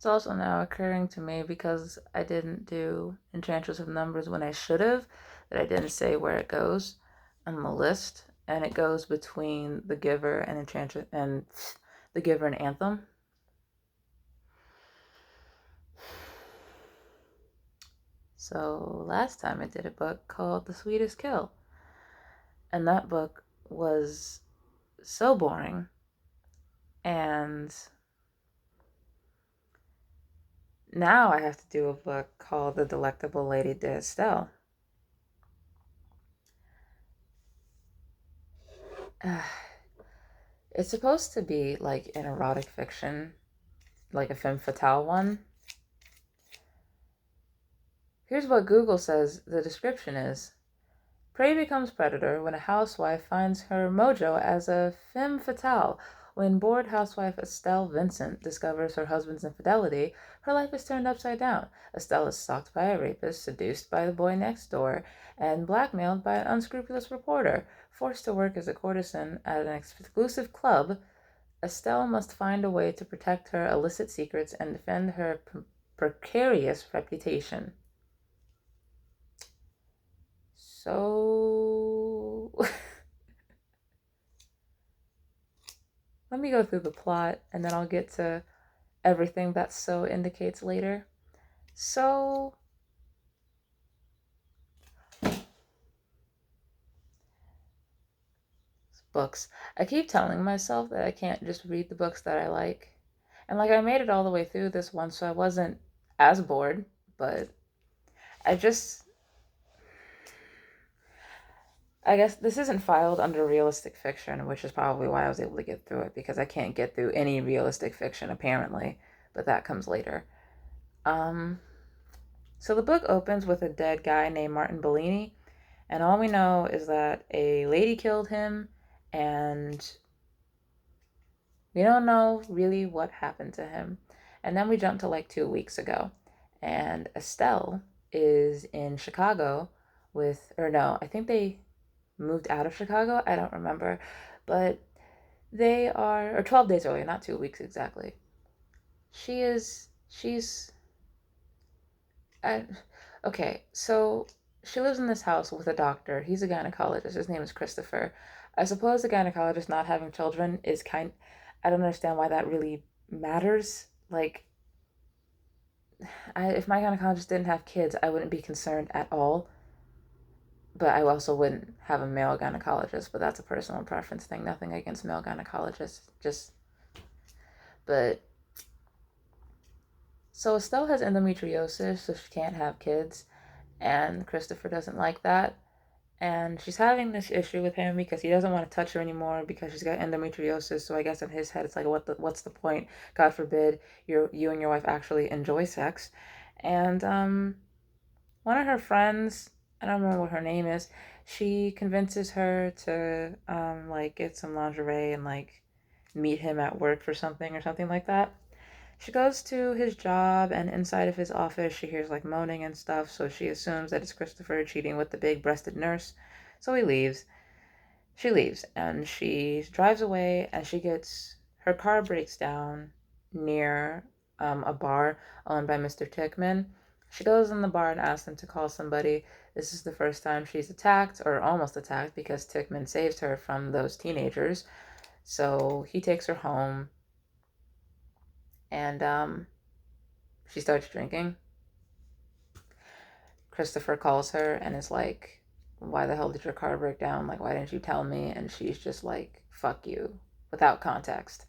It's also now occurring to me because I didn't do Enchantress of Numbers when I should have, that I didn't say where it goes on the list, and it goes between The Giver and Enchantress and The Giver and Anthem. So last time I did a book called The Sweetest Kill, and that book was so boring. And now I have to do a book called The Delectable Lady Estelle. It's supposed to be like an erotic fiction, like a femme fatale one. Here's what Google says the description is. Prey becomes predator when a housewife finds her mojo as a femme fatale. When bored housewife Estelle Vincent discovers her husband's infidelity, her life is turned upside down. Estelle is stalked by a rapist, seduced by the boy next door, and blackmailed by an unscrupulous reporter. Forced to work as a courtesan at an exclusive club, Estelle must find a way to protect her illicit secrets and defend her precarious reputation. So, let me go through the plot and then I'll get to everything that so indicates later. So, books. I keep telling myself that I can't just read the books that I like. And like I made it all the way through this one, so I wasn't as bored, but I just I guess this isn't filed under realistic fiction, which is probably why I was able to get through it because I can't get through any realistic fiction apparently, but that comes later. Um so the book opens with a dead guy named Martin Bellini, and all we know is that a lady killed him, and we don't know really what happened to him. And then we jump to like 2 weeks ago, and Estelle is in Chicago with, or no, I think they moved out of Chicago. I don't remember. But they are, or 12 days earlier, not 2 weeks exactly. She's, I, okay, so she lives in this house with a doctor. He's a gynecologist. His name is Christopher. I suppose the gynecologist not having children is I don't understand why that really matters. Like, if my gynecologist didn't have kids, I wouldn't be concerned at all. But I also wouldn't have a male gynecologist, but that's a personal preference thing. Nothing against male gynecologists. But, so Estelle has endometriosis, so she can't have kids, and Christopher doesn't like that. And she's having this issue with him because he doesn't want to touch her anymore because she's got endometriosis. So I guess in his head, it's like, what's the point? God forbid you and your wife actually enjoy sex. And one of her friends, I don't remember what her name is, she convinces her to like get some lingerie and like meet him at work for something or something like that. She goes to his job, and inside of his office she hears like moaning and stuff, so she assumes that it's Christopher cheating with the big breasted nurse. So he leaves. She leaves and she drives away, and her car breaks down near a bar owned by Mr. Tickman. She goes in the bar and asks him to call somebody. This is the first time she's attacked, or almost attacked, because Tickman saves her from those teenagers. So he takes her home, and she starts drinking. Christopher calls her and is like, why the hell did your car break down? Like, why didn't you tell me? And she's just like, fuck you, without context.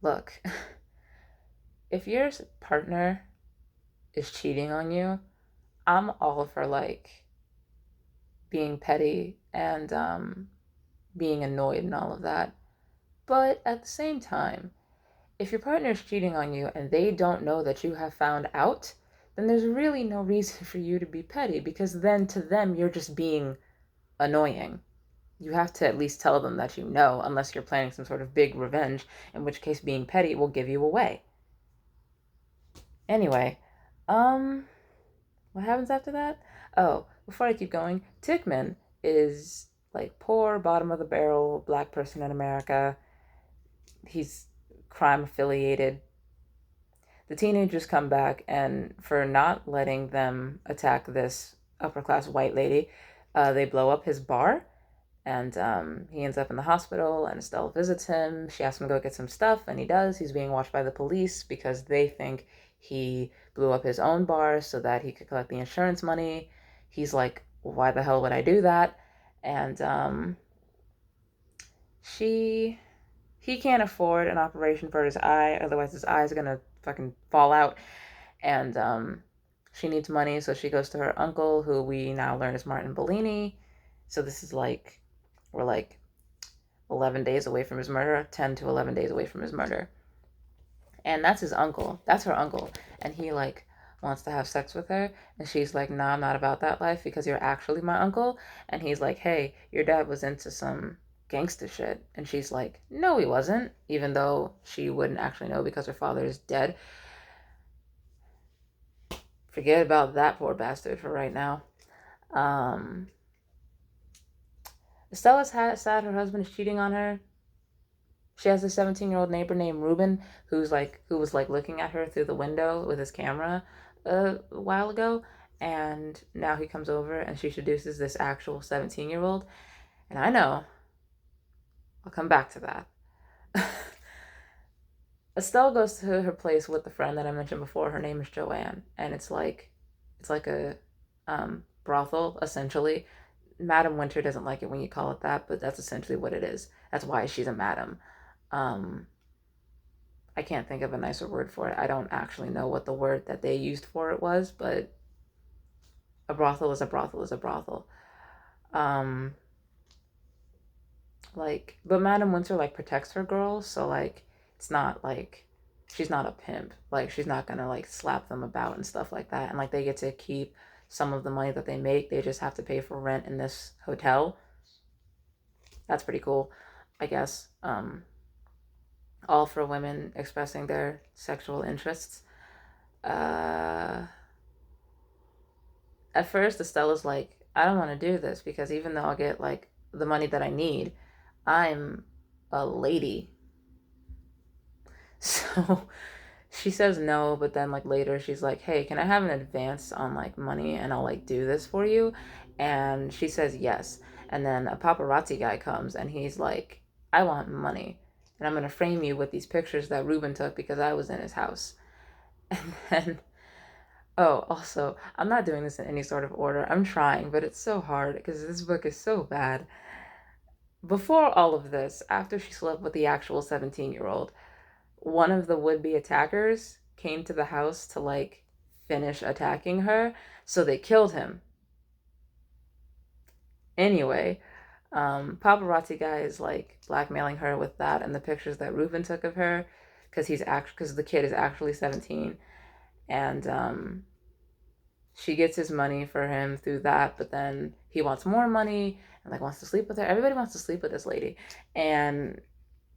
Look, if your partner is cheating on you, I'm all for like being petty and being annoyed and all of that. But at the same time, if your partner is cheating on you and they don't know that you have found out, then there's really no reason for you to be petty, because then to them you're just being annoying. You have to at least tell them that you know, unless you're planning some sort of big revenge, in which case being petty will give you away. Anyway, um, what happens after that? Oh, before I keep going, Tickman is like poor, bottom of the barrel black person in America. He's crime affiliated. The teenagers come back, and for not letting them attack this upper class white lady, they blow up his bar, and he ends up in the hospital, and Estelle visits him. She asks him to go get some stuff, and he does. He's being watched by the police because they think he blew up his own bar so that he could collect the insurance money. He's like, why the hell would I do that? And she he can't afford an operation for his eye, otherwise his eye is gonna fucking fall out. And she needs money, so she goes to her uncle, who we now learn is Martin Bellini. So this is like, we're like 11 days away from his murder, 10 to 11 days away from his murder. And that's his uncle. That's her uncle. And he like wants to have sex with her. And she's like, nah, I'm not about that life because you're actually my uncle. And he's like, hey, your dad was into some gangster shit. And she's like, no, he wasn't. Even though she wouldn't actually know because her father is dead. Forget about that poor bastard for right now. Um, Stella's sad her husband is cheating on her. She has a 17-year-old neighbor named Ruben who was like looking at her through the window with his camera a while ago, and now he comes over and she seduces this actual 17-year-old. And I know I'll come back to that. Estelle goes to her place with the friend that I mentioned before. Her name is Joanne, and it's like a brothel essentially. Madam Winter doesn't like it when you call it that, but that's essentially what it is. That's why she's a madam. Um, I can't think of a nicer word for it. I don't actually know what the word that they used for it was, but a brothel is a brothel is a brothel. Um, but Madam Winter like protects her girls, so like it's not like she's not a pimp. Like she's not gonna like slap them about and stuff like that. And like they get to keep some of the money that they make. They just have to pay for rent in this hotel. That's pretty cool, I guess. All for women expressing their sexual interests. Uh, at first, Estella's like, I don't want to do this because even though I'll get like the money that I need, I'm a lady. So she says no, but then like later she's like, hey, can I have an advance on like money and I'll like do this for you? And she says yes. And then a paparazzi guy comes and he's like, I want money. And I'm going to frame you with these pictures that Ruben took because I was in his house. And then, oh, also, I'm not doing this in any sort of order. I'm trying, but it's so hard because this book is so bad. Before all of this, after she slept with the actual 17-year-old, one of the would-be attackers came to the house to like finish attacking her, so they killed him. Anyway, paparazzi guy is like blackmailing her with that and the pictures that Ruben took of her because the kid is actually 17, and she gets his money for him through that, but then he wants more money and like wants to sleep with her. Everybody wants to sleep with this lady. And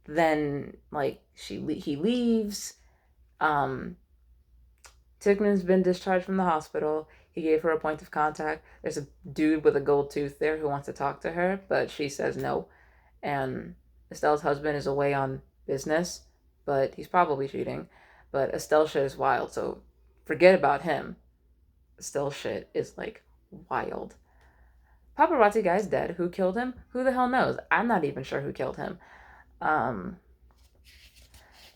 then like he leaves. um Tickman's been discharged from the hospital. He gave her a point of contact. There's a dude with a gold tooth there who wants to talk to her, but she says no. And Estelle's husband is away on business, but he's probably cheating. But Estelle shit is wild, so forget about him. Estelle shit is like wild. Paparazzi guy's dead. Who killed him? Who the hell knows? I'm not even sure who killed him. Um,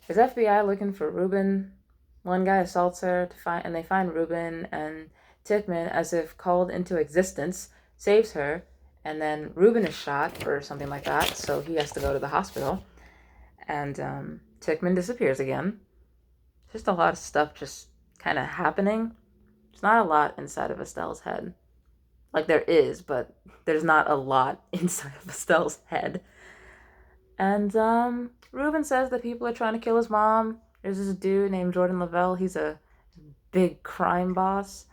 is FBI looking for Ruben? One guy assaults her and they find Ruben, and Tickman, as if called into existence, saves her. And then Ruben is shot or something like that, so he has to go to the hospital. And Tickman disappears again. Just a lot of stuff just kind of happening. There's not a lot inside of Estelle's head. Like there is, but there's not a lot inside of Estelle's head. And Ruben says that people are trying to kill his mom. There's this dude named Jordan Lavelle. He's a big crime boss.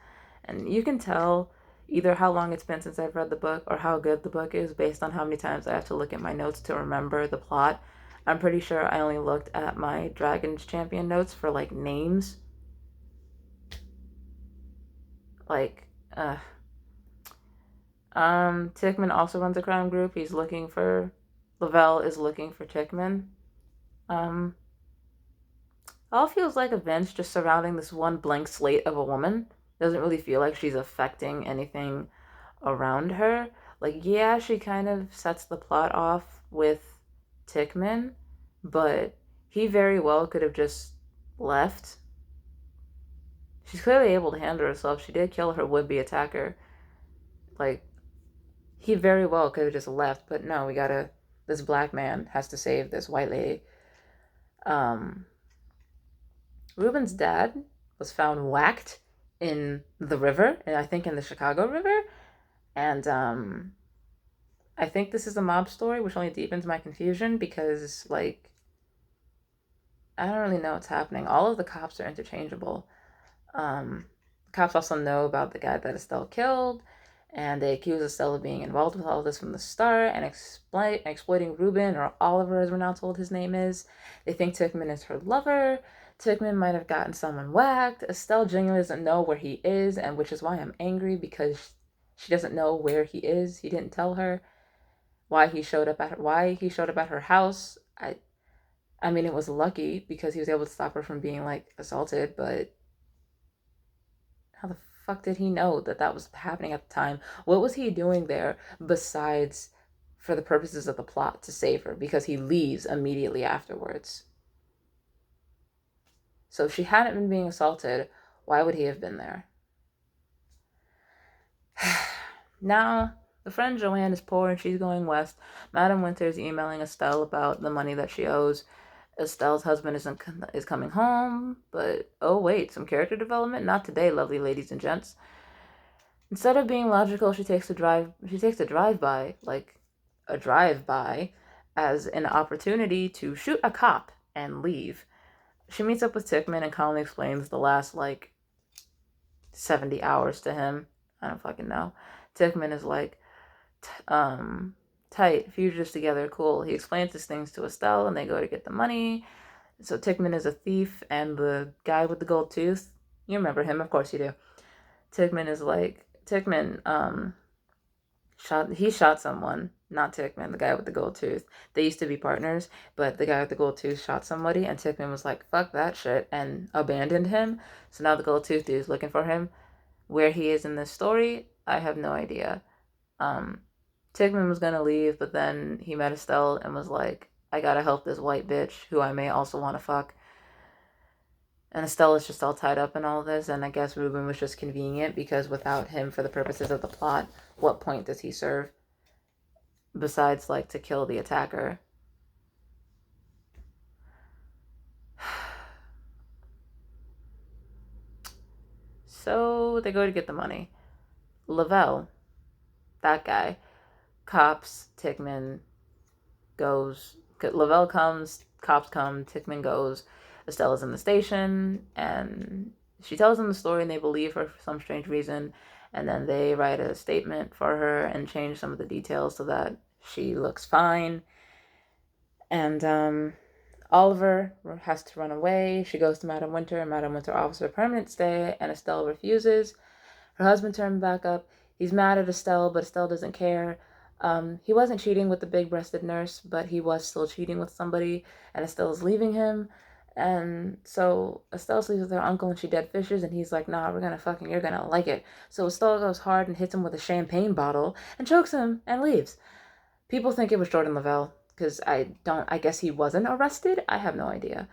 And you can tell either how long it's been since I've read the book or how good the book is based on how many times I have to look at my notes to remember the plot. I'm pretty sure I only looked at my Dragons Champion notes for like names. Like, Tickman also runs a crime group. Lavelle is looking for Tickman. all feels like events just surrounding this one blank slate of a woman. Doesn't really feel like she's affecting anything around her. Like, yeah, she kind of sets the plot off with Tickman, but he very well could have just left. She's clearly able to handle herself. She did kill her would-be attacker. Like, he very well could have just left, but no, we gotta. This black man has to save this white lady. Um, Ruben's dad was found whacked in the river, and I think in the Chicago River. And I think this is a mob story, which only deepens my confusion because, like, I don't really know what's happening. All of the cops are interchangeable. Cops also know about the guy that Estelle killed, and they accuse Estelle of being involved with all of this from the start and exploiting Ruben, or Oliver as we're now told his name is. They think Tickman is her lover. Tickman might have gotten someone whacked. Estelle genuinely doesn't know where he is, and which is why I'm angry, because she doesn't know where he is. He didn't tell her why he showed up at her house. I mean, it was lucky because he was able to stop her from being like assaulted, but how the fuck did he know that that was happening at the time? What was he doing there besides for the purposes of the plot to save her? Because he leaves immediately afterwards. So if she hadn't been being assaulted, why would he have been there? Now, the friend Joanne is poor and she's going west. Madam Winter is emailing Estelle about the money that she owes. Estelle's husband is coming home, but oh wait, some character development? Not today, lovely ladies and gents. Instead of being logical, she takes a drive-by, like a drive-by, as an opportunity to shoot a cop and leave. She meets up with Tickman and calmly explains the last, like, 70 hours to him. I don't fucking know. Tickman is like, tight, fugitives together, cool. He explains his things to Estelle and they go to get the money. So Tickman is a thief, and the guy with the gold tooth, you remember him, of course you do. Tickman shot someone, not Tickman, the guy with the gold tooth. They used to be partners, but the guy with the gold tooth shot somebody, and Tickman was like, fuck that shit, and abandoned him. So now the gold tooth dude is looking for him. Where he is in this story, I have no idea. Tickman was gonna leave, but then he met Estelle and was like, I gotta help this white bitch who I may also want to fuck. And Estelle is just all tied up in all of this, and I guess Ruben was just convenient because without him, for the purposes of the plot, what point does he serve? Besides, like, to kill the attacker. So they go to get the money. Lavelle, that guy, cops, Tickman goes. Lavelle comes, cops come, Tickman goes. Estella's in the station, and she tells them the story, and they believe her for some strange reason. And then they write a statement for her and change some of the details so that she looks fine. And Oliver has to run away. She goes to Madam Winter, and Madam Winter offers her permanent stay, and Estelle refuses. Her husband turned back up. He's mad at Estelle, but Estelle doesn't care. He wasn't cheating with the big-breasted nurse, but he was still cheating with somebody, and Estelle's leaving him. And so Estelle sleeps with her uncle, and she dead fishes, and he's like, nah, you're gonna like it. So Estelle goes hard and hits him with a champagne bottle and chokes him and leaves. People think it was Jordan Lavelle, because I guess he wasn't arrested. I have no idea.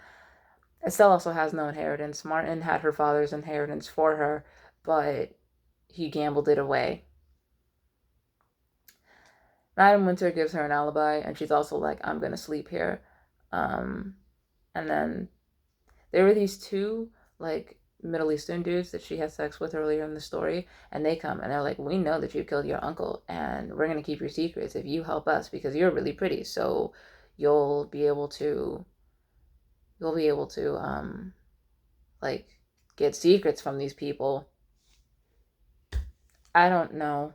Estelle also has no inheritance. Martin had her father's inheritance for her, but he gambled it away. Madam Winter gives her an alibi, and she's also like, I'm gonna sleep here. And then there were these two, like, Middle Eastern dudes that she had sex with earlier in the story, and they come and they're like, we know that you killed your uncle, and we're gonna keep your secrets if you help us because you're really pretty, so you'll be able to like, get secrets from these people. I don't know.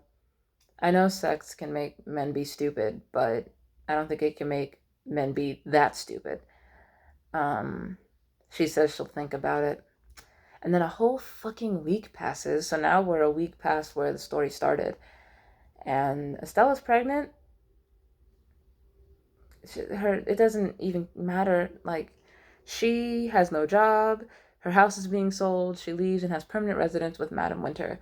I know sex can make men be stupid, but I don't think it can make men be that stupid. Um, she says she'll think about it. And then a whole fucking week passes, so now we're a week past where the story started. And Estella's pregnant. It doesn't even matter. Like, She has no job. Her house is being sold. She leaves and has permanent residence with Madam Winter.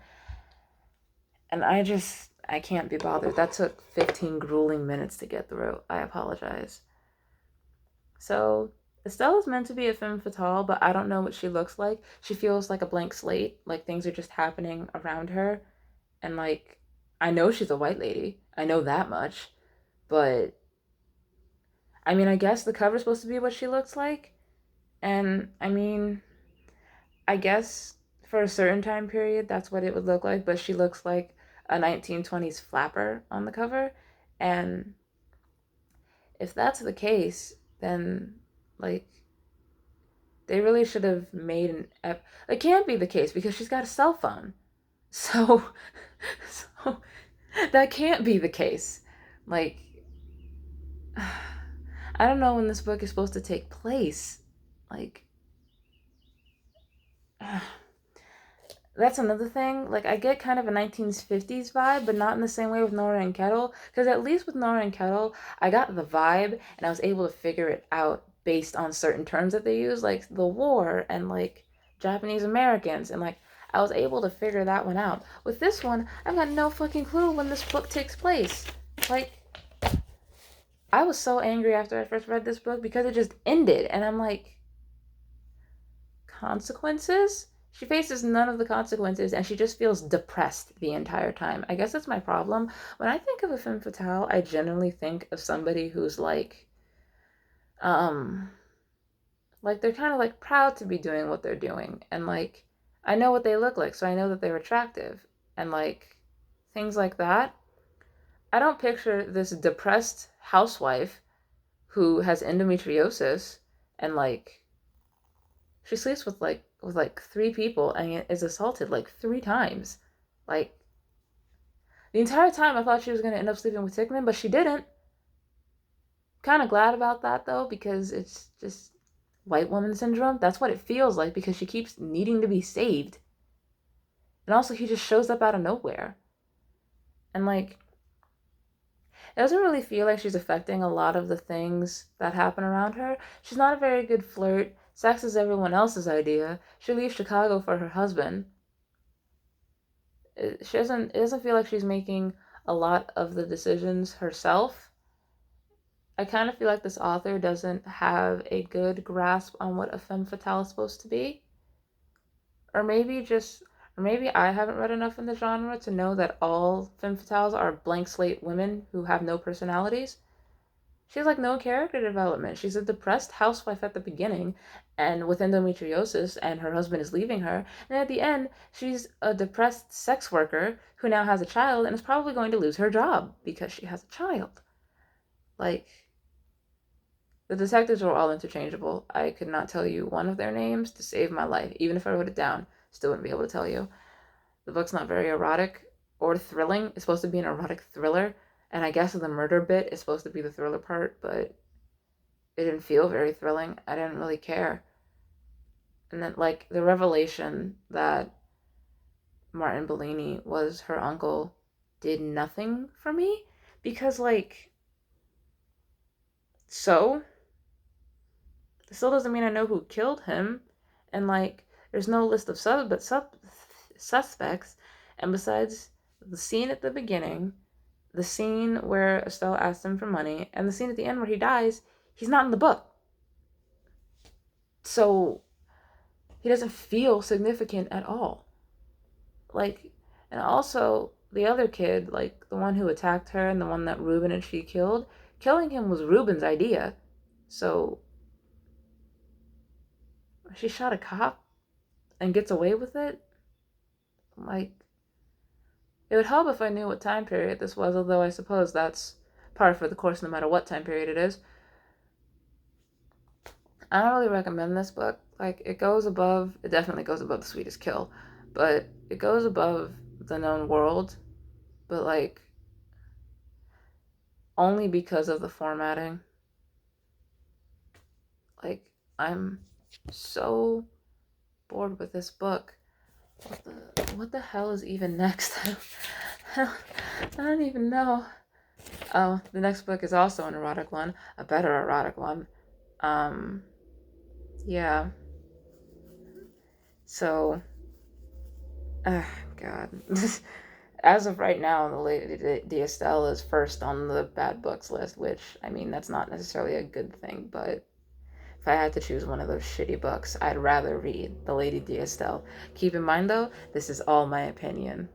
And I can't be bothered. That took 15 grueling minutes to get through. I apologize. So, Estelle is meant to be a femme fatale, but I don't know what she looks like. She feels like a blank slate, like things are just happening around her. And, like, I know she's a white lady. I know that much. But, I mean, I guess the cover's supposed to be what she looks like. And, I mean, I guess for a certain time period, that's what it would look like. But she looks like a 1920s flapper on the cover. And if that's the case, then, like, they really should have made it can't be the case because she's got a cell phone. So, so that can't be the case. Like, I don't know when this book is supposed to take place. Like, that's another thing. Like, I get kind of a 1950s vibe, but not in the same way with Nora and Kettle. Because at least with Nora and Kettle, I got the vibe and I was able to figure it out based on certain terms that they use, like the war and like Japanese Americans. And like, I was able to figure that one out. With this one, I've got no fucking clue when this book takes place. Like, I was so angry after I first read this book because it just ended. And I'm like, consequences? She faces none of the consequences and she just feels depressed the entire time. I guess that's my problem. When I think of a femme fatale, I generally think of somebody who's um, like they're kind of like proud to be doing what they're doing. And like, I know what they look like, so I know that they're attractive. And like, things like that. I don't picture this depressed housewife who has endometriosis and like she sleeps with like three people and is assaulted like three times. Like the entire time I thought she was gonna end up sleeping with Tickman, but she didn't. Kind of glad about that though, because it's just white woman syndrome. That's what it feels like because she keeps needing to be saved. And also he just shows up out of nowhere. And like it doesn't really feel like she's affecting a lot of the things that happen around her. She's not a very good flirt. Sex is everyone else's idea. She leaves Chicago for her husband. It doesn't feel like she's making a lot of the decisions herself. I kind of feel like this author doesn't have a good grasp on what a femme fatale is supposed to be. Or maybe just or maybe I haven't read enough in the genre to know that all femme fatales are blank slate women who have no personalities. She has like no character development. She's a depressed housewife at the beginning and with endometriosis and her husband is leaving her. And at the end, she's a depressed sex worker who now has a child and is probably going to lose her job because she has a child. Like the detectives were all interchangeable. I could not tell you one of their names to save my life. Even if I wrote it down, still wouldn't be able to tell you. The book's not very erotic or thrilling. It's supposed to be an erotic thriller. And I guess the murder bit is supposed to be the thriller part, but it didn't feel very thrilling. I didn't really care. And then, like, the revelation that Martin Bellini was her uncle did nothing for me because, like, so it still doesn't mean I know who killed him. And, like, there's no list of suspects. And besides the scene at the beginning, the scene where Estelle asked him for money, and the scene at the end where he dies, he's not in the book. So he doesn't feel significant at all. Like, and also the other kid, like the one who attacked her and the one that Ruben and she killed, killing him was Ruben's idea. So she shot a cop and gets away with it. Like, it would help if I knew what time period this was, although I suppose that's par for the course no matter what time period it is. I don't really recommend this book. Like, it definitely goes above The Sweetest Kill, but it goes above The Known World, but like, only because of the formatting. Like, I'm so bored with this book. What the hell is even next? I don't even know. Oh, the next book is also an erotic one, a better erotic one. Um, Yeah. So, ah, God. As of right now, the Lady D'Estelle is first on the bad books list, which, I mean, that's not necessarily a good thing, but if I had to choose one of those shitty books, I'd rather read The Lady D'Estelle. Keep in mind, though, this is all my opinion.